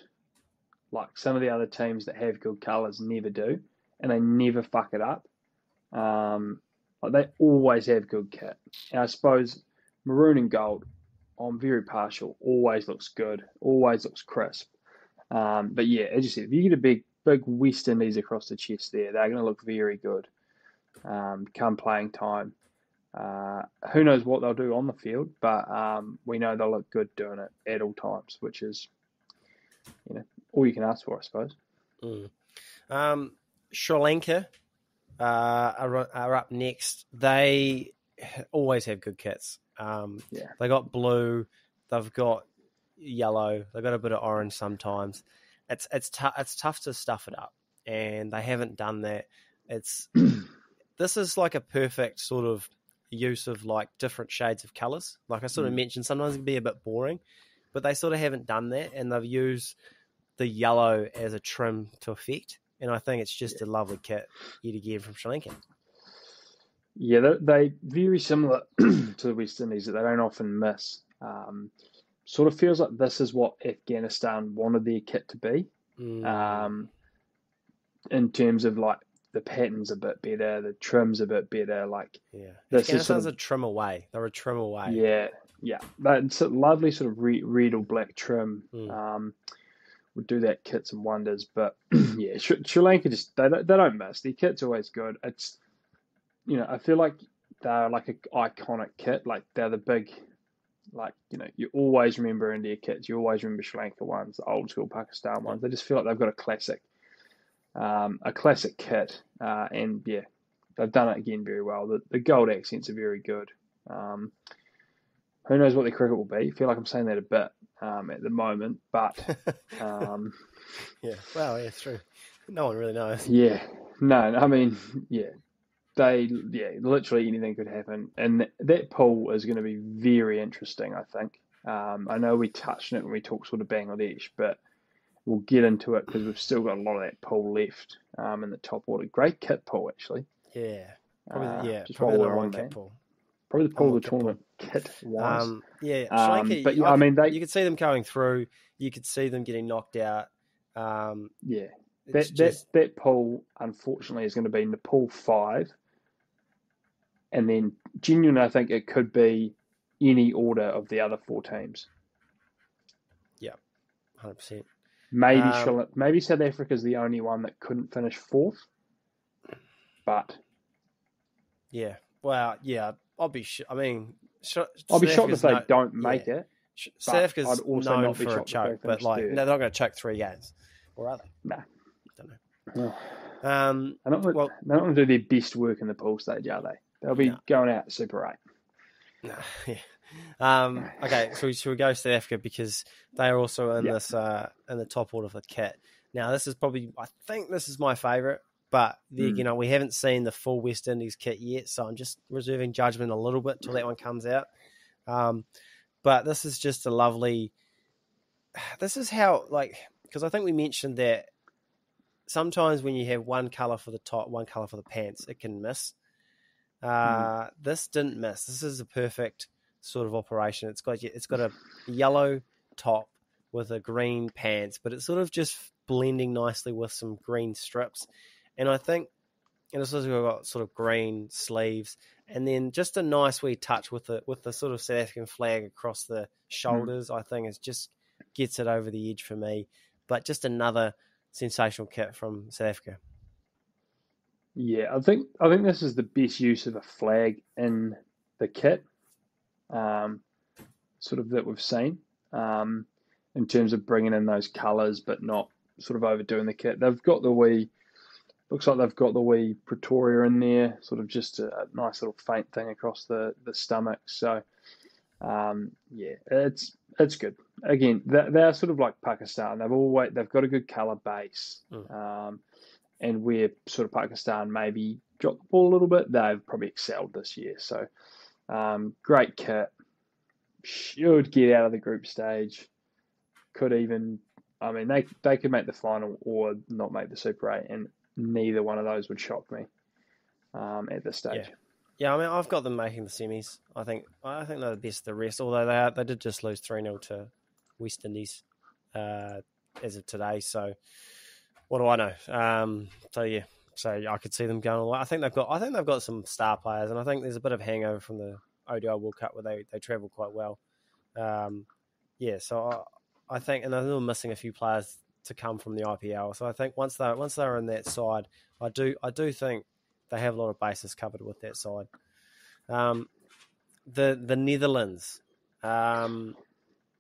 like some of the other teams that have good colours never do, and they never fuck it up. Like they always have good kit. And I suppose maroon and gold, I'm very partial. Always looks good. Always looks crisp. But yeah, as you said, if you get a big West Indies across the chest there, they're going to look very good come playing time. Who knows what they'll do on the field, but we know they'll look good doing it at all times, which is all you can ask for, I suppose. Sri Lanka are up next. They always have good kits. They got blue, they've got yellow, they've got a bit of orange sometimes. It's tough to stuff it up, and they haven't done that. This is like a perfect sort of use of like different shades of colours. Like I sort of mentioned, sometimes it can be a bit boring, but they sort of haven't done that, and they've used the yellow as a trim to effect. And I think it's just a lovely kit yet again from Sri Lanka. Yeah, they very similar to the West Indies that they don't often miss. Sort of feels like this is what Afghanistan wanted their kit to be. In terms of like the pattern's a bit better, the trim's a bit better. Like Afghanistan's a trim away. They're a trim away. Yeah. It's a lovely sort of red or black trim. Would do that kits and wonders, but yeah, Sri Lanka just they don't miss. Their kit's always good. It's I feel like they're like an iconic kit. Like they're the big, like you always remember India kits. You always remember Sri Lanka ones, the old school Pakistan ones. They just feel like they've got a classic kit, and yeah, they've done it again very well. The gold accents are very good. Who knows what their cricket will be? I feel like I'm saying that a bit at the moment, but yeah, well, yeah, it's true. No one really knows. Yeah, no, I mean, yeah, literally anything could happen, and that pool is going to be very interesting. I think. I know we touched on it when we talked sort of Bangladesh, but we'll get into it because we've still got a lot of that pool left in the top order. Great kit pool, actually. Yeah, probably while we're on kit pool. Probably the pool of the tournament kit-wise. Sri Lanka, but you could see them going through. You could see them getting knocked out. That pool, unfortunately, is going to be in the pool 5. And then, genuinely, I think it could be any order of the other 4 teams. Yeah, 100%. Maybe South Africa's the only one that couldn't finish 4th. But yeah, well, yeah, I'll be. I'll be shocked if they don't make it. South Africa's known for a choke, but like, no, they're not going to choke 3 games, or are they? No, don't know. They're not going to do their best work in the pool stage, are they? They'll be going out Super 8. No, yeah. Okay, so should we go South Africa because they are also in Yeah. this in the top order for the kit. Now, this is probably, I think this is my favourite, but we haven't seen the full West Indies kit yet, so I'm just reserving judgment a little bit till that one comes out. But this is just a lovely. This is how, because I think we mentioned that sometimes when you have one colour for the top, one colour for the pants, it can miss. This didn't miss. This is a perfect sort of operation. It's got a yellow top with a green pants, but it's sort of just blending nicely with some green strips. And I think it's also got sort of green sleeves, and then just a nice wee touch with the sort of South African flag across the shoulders. I think it just gets it over the edge for me. But just another sensational kit from South Africa. Yeah, I think this is the best use of a flag in the kit, sort of that we've seen, in terms of bringing in those colours, but not sort of overdoing the kit. They've got looks like they've got the wee Pretoria in there, sort of just a nice little faint thing across the stomach. So, yeah, it's good. Again, they're sort of like Pakistan. They've got a good colour base. And where sort of Pakistan maybe dropped the ball a little bit, they've probably excelled this year. So, great kit. Should get out of the group stage. Could even, they could make the final or not make the Super 8, and neither one of those would shock me at this stage. Yeah, I've got them making the semis. I think they're the best of the rest, although they did just lose 3-0 to West Indies as of today. So, what do I know? So I could see them going all the way. I think they've got some star players, and I think there's a bit of hangover from the ODI World Cup where they travel quite well. So I think, and they're missing a few players to come from the IPL. So I think once they're in that side, I do think they have a lot of bases covered with that side. The Netherlands, it's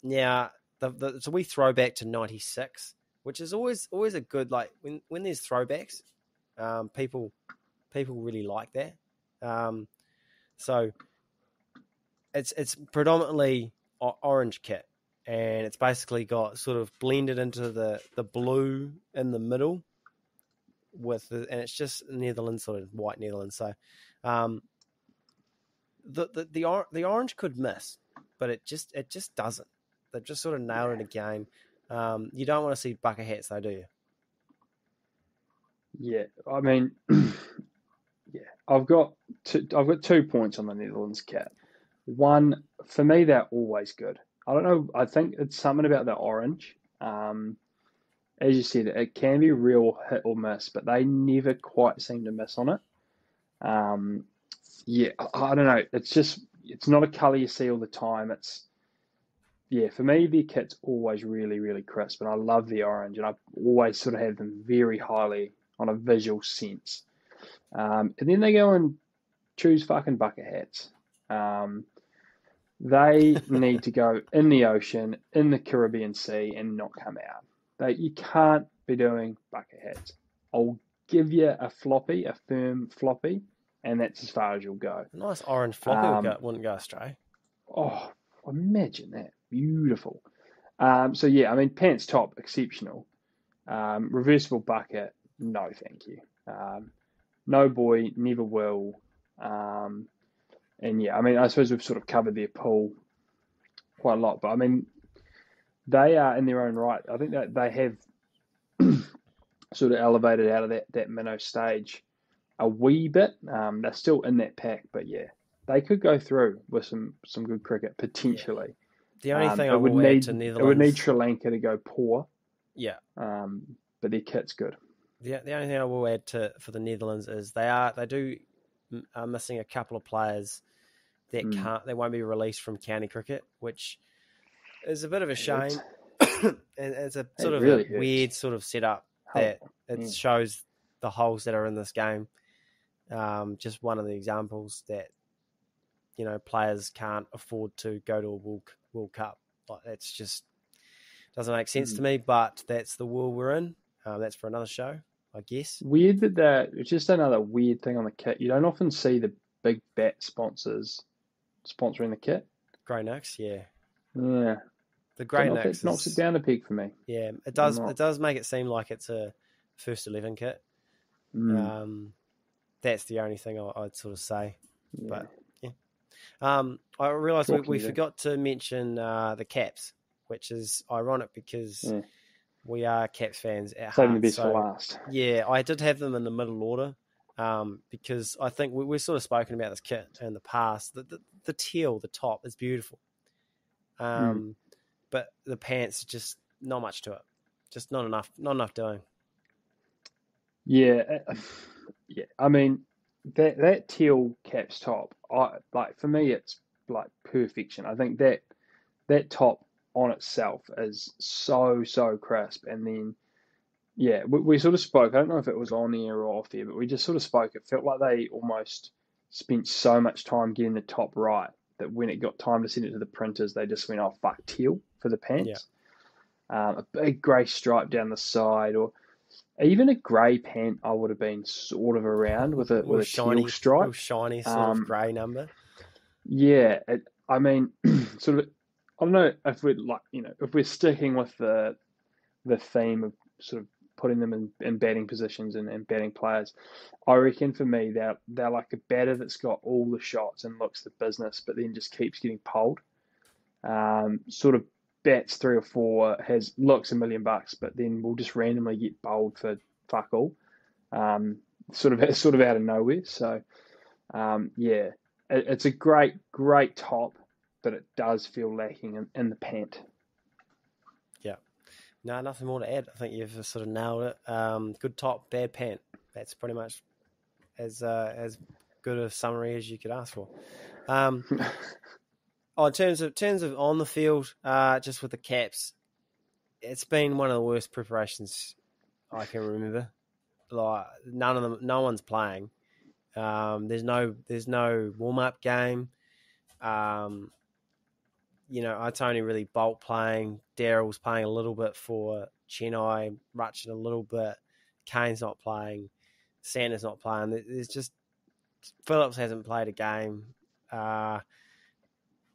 a wee throwback to '96. Which is always a good, when there's throwbacks, people really like that. So it's predominantly orange kit, and it's basically got sort of blended into the blue in the middle and it's just Netherlands, sort of white Netherlands. So the orange could miss, but it just doesn't. They've just sort of nailed it again. You don't want to see bucket hats, though, do you? Yeah, yeah. I've got 2 points on the Netherlands kit. One, for me, they're always good. I don't know. I think it's something about the orange. As you said, it can be real hit or miss, but they never quite seem to miss on it. Yeah, I don't know. It's not a colour you see all the time. For me, the kit's always really, really crisp, and I love the orange, and I always sort of have them very highly on a visual sense. And then they go and choose fucking bucket hats. They need to go in the ocean, in the Caribbean Sea, and not come out. You can't be doing bucket hats. I'll give you a firm floppy, and that's as far as you'll go. A nice orange floppy wouldn't go astray. Oh, imagine that. Beautiful. Pants top, exceptional. Reversible bucket, no thank you. No boy, never will. I suppose we've sort of covered their pool quite a lot, but they are in their own right. I think that they have sort of elevated out of that minnow stage a wee bit. They're still in that pack, but yeah, they could go through with some good cricket potentially. Yeah. The only thing I will add to Netherlands, it would need Sri Lanka to go poor. Yeah. But their kit's good. The only thing I will add for the Netherlands is they are missing a couple of players that they won't be released from county cricket, which is a bit of a shame. And it's a sort of really a weird sort of setup that it shows the holes that are in this game. Just one of the examples that players can't afford to go to a World Cup. That's just doesn't make sense to me, but that's the world we're in. That's for another show, I guess. Weird it's just another weird thing on the kit. You don't often see the big bat sponsors sponsoring the kit. Grey Nix, yeah. Yeah. The Grey Don't know if Nix that knocks it down a peg for me. Yeah, it Or does. not. It does make it seem like it's a first 11 kit. That's the only thing I'd sort of say. Yeah. But yeah, I realised What can we you do? forgot to mention the caps, which is ironic because we are Caps fans at Saving heart. the best for last. Yeah, I did have them in the middle order because I think we've sort of spoken about this kit in the past. The teal, the top, is beautiful, but the pants just not much to it. Just not enough doing. Yeah, yeah. I mean, that teal caps top, for me, it's like perfection. I think that top on itself is so crisp. And then, yeah, we sort of spoke. I don't know if it was on air or off air, but we just sort of spoke. It felt like they almost spent so much time getting the top right that when it got time to send it to the printers, they just went, "Oh fuck, teal for the pants." A big grey stripe down the side, or even a grey pant, I would have been sort of around with a shiny teal stripe, real shiny sort of grey number. Yeah, I mean, sort of. I don't know if we're if we're sticking with the theme of sort of putting them in batting positions and batting players. I reckon for me they're like a batter that's got all the shots and looks the business, but then just keeps getting pulled. Sort of bats 3 or 4, looks $1 million, but then will just randomly get bowled for fuck all. Sort of out of nowhere. So yeah, it's a great top, but it does feel lacking in the pant. Yeah. No, nothing more to add. I think you've sort of nailed it. Good top, bad pant. That's pretty much as good a summary as you could ask for. In terms of on the field, just with the caps, it's been one of the worst preparations I can remember. Like no one's playing. There's no warm up game. It's only really Bolt playing. Daryl's playing a little bit for Chennai, Rutchin a little bit. Kane's not playing. Sanders not playing. There's just Phillips hasn't played a game.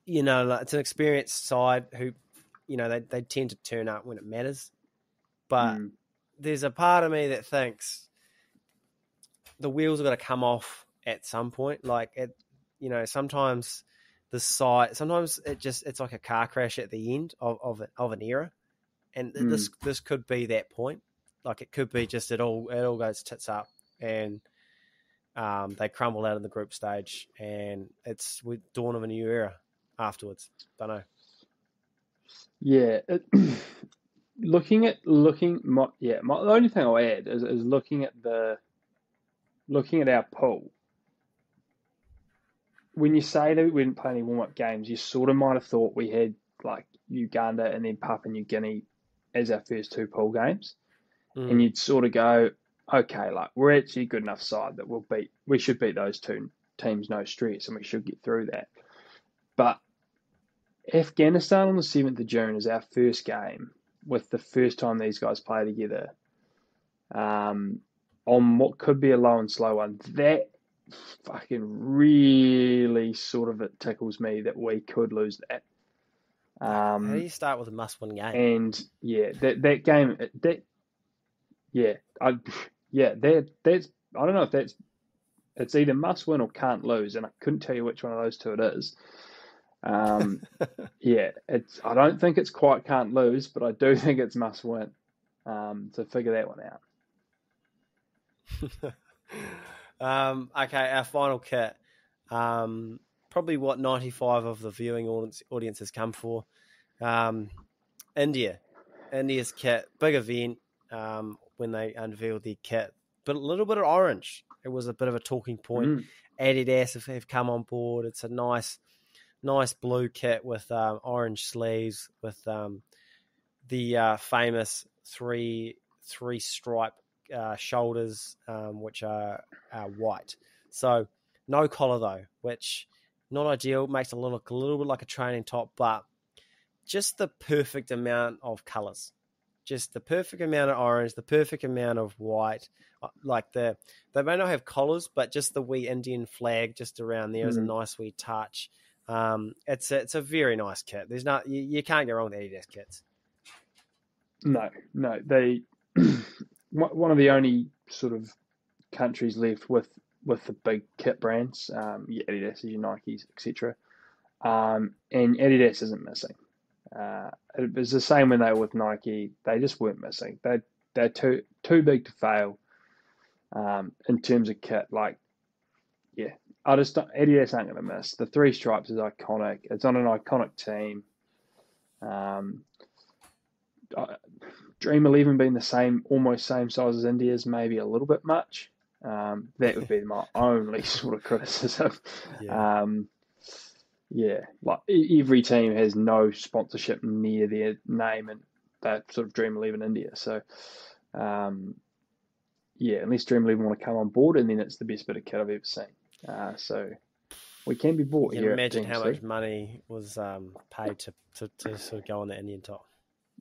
It's an experienced side who, they tend to turn up when it matters. But there's a part of me that thinks the wheels are going to come off at some point. Like, sometimes sometimes it's like a car crash at the end of an era. And this could be that point. Like, it could be just it all goes tits up and they crumble out of the group stage and it's with dawn of a new era afterwards. Don't know. Yeah. The only thing I'll add is looking at our pool. When you say that we didn't play any warm-up games, you sort of might have thought we had like Uganda and then Papua New Guinea as our first 2 pool games. And you'd sort of go, okay, like we're actually a good enough side that we should beat those 2 teams no stress and we should get through that. But Afghanistan on the 7th of June is our first game with the first time these guys play together on what could be a low and slow one. That fucking really sort of it tickles me that we could lose that. How do you start with a must-win game? And yeah, that game, that's I don't know if it's either must-win or can't lose, and I couldn't tell you which one of those 2 it is. Yeah, I don't think it's quite can't lose, but I do think it's must-win. To figure that one out. Okay, our final kit. Probably what 95 of the viewing audience has come for. India's kit, big event when they unveiled their kit, but a little bit of orange. It was a bit of a talking point. Adidas have come on board. It's a nice blue kit with orange sleeves with the famous three stripe shoulders, which are white. So no collar though, which not ideal. Makes it look a little bit like a training top, but just the perfect amount of colours. Just the perfect amount of orange, the perfect amount of white. Like they may not have collars, but just the wee Indian flag just around there is a nice wee touch. It's a very nice kit. There's not you can't go wrong with Adidas kits. No. They one of the only sort of countries left with the big kit brands, your Adidas, your Nikes, etc. And Adidas isn't missing. It was the same when they were with Nike. They just weren't missing. They're too big to fail in terms of kit. Like, yeah, Adidas aren't going to miss. The three stripes is iconic. It's on an iconic team. Dream 11 being almost same size as India's, maybe a little bit much. That would be my only sort of criticism. Yeah. Yeah, like every team has no sponsorship near their name, and that sort of Dream 11 India. So, yeah, unless Dream 11 want to come on board, and then it's the best bit of kit I've ever seen. So we can be bought You here. can imagine how much money was paid to sort of go on the Indian top.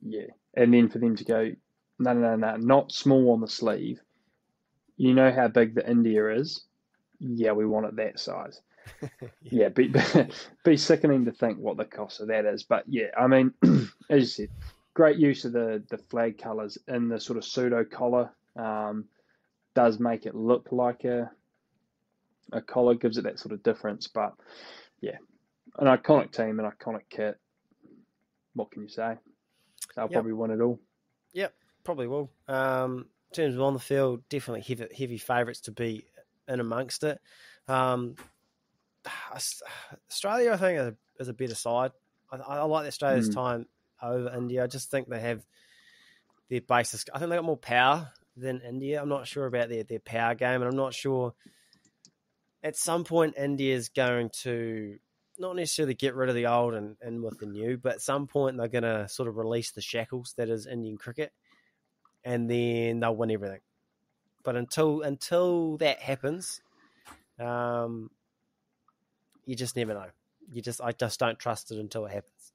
Yeah, and then for them to go, no, not small on the sleeve. You know how big the India is? Yeah, we want it that size. Yeah, be sickening to think what the cost of that is. But yeah, I mean, as you said, great use of the flag colours in the sort of pseudo collar. Does make it look like a collar, gives it that sort of difference. But yeah, an iconic team, an iconic kit. What can you say? They'll probably win it all. Yep, probably will. In terms of on the field, definitely heavy favourites to be in amongst it. Australia, I think, is a better side. I like Australia's time over India. I just think they have their basis. I think they got more power than India. I'm not sure about their power game, and I'm not sure at some point India's going to not necessarily get rid of the old and with the new, but at some point they're going to sort of release the shackles that is Indian cricket, and then they'll win everything. But until that happens, you just never know. I just don't trust it until it happens.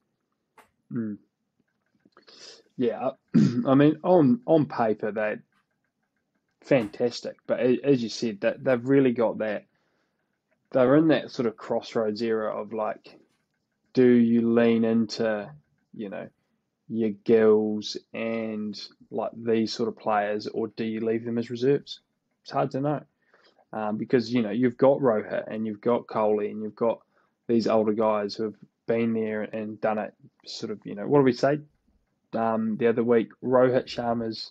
Yeah, I mean, on paper they're fantastic, but as you said, that they've really got that. They're in that sort of crossroads era of like, do you lean into, your Gills and like these sort of players, or do you leave them as reserves? It's hard to know. Because, you've got Rohit and you've got Kohli and you've got these older guys who have been there and done it sort of, what did we say the other week? Rohit Sharma's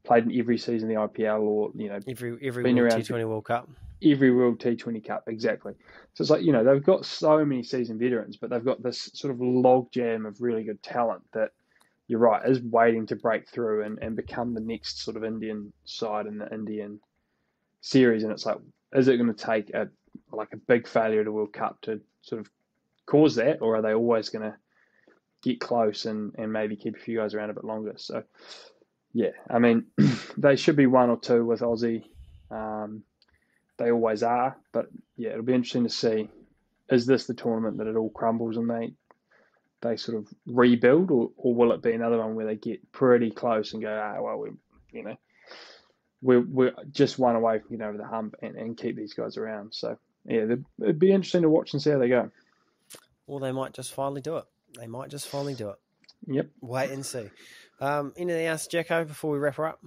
played in every season of the IPL, or, every been World around T20 World Cup. Every World T20 Cup, exactly. So it's like, they've got so many seasoned veterans, but they've got this sort of logjam of really good talent that, you're right, is waiting to break through and become the next sort of Indian side in the Indian series. And it's like, is it going to take a big failure at a World Cup to sort of cause that, or are they always going to get close and maybe keep a few guys around a bit longer? So yeah, I mean, they should be one or two with Aussie. They always are, but yeah, it'll be interesting to see, is this the tournament that it all crumbles and they sort of rebuild, or will it be another one where they get pretty close and go, we're just one away from getting over the hump and keep these guys around. So yeah, it'd be interesting to watch and see how they go. Or they might just finally do it. Yep. Wait and see. Anything else, Jacko, before we wrap her up?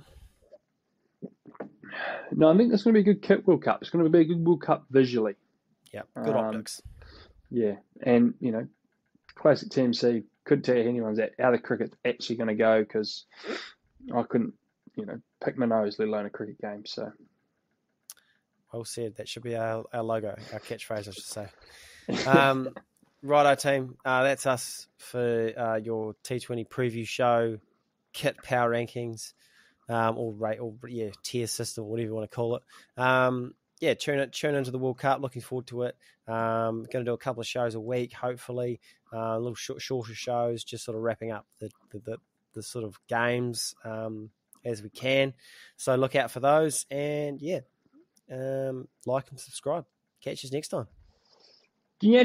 No, I think it's going to be a good World Cup. It's going to be a good World Cup visually. Yeah, good optics. Yeah, and, classic TMC, couldn't tell you how the cricket's actually going to go, because I couldn't, pick my nose, let alone a cricket game. So, well said. That should be our logo, our catchphrase, I should say. Righto, team. That's us for your T20 preview show, kit power rankings, tier system, whatever you want to call it. Tune into the World Cup. Looking forward to it. Going to do a couple of shows a week, hopefully. A little shorter shows, just sort of wrapping up the sort of games as we can. So look out for those, and like and subscribe. Catch us next time. Yeah.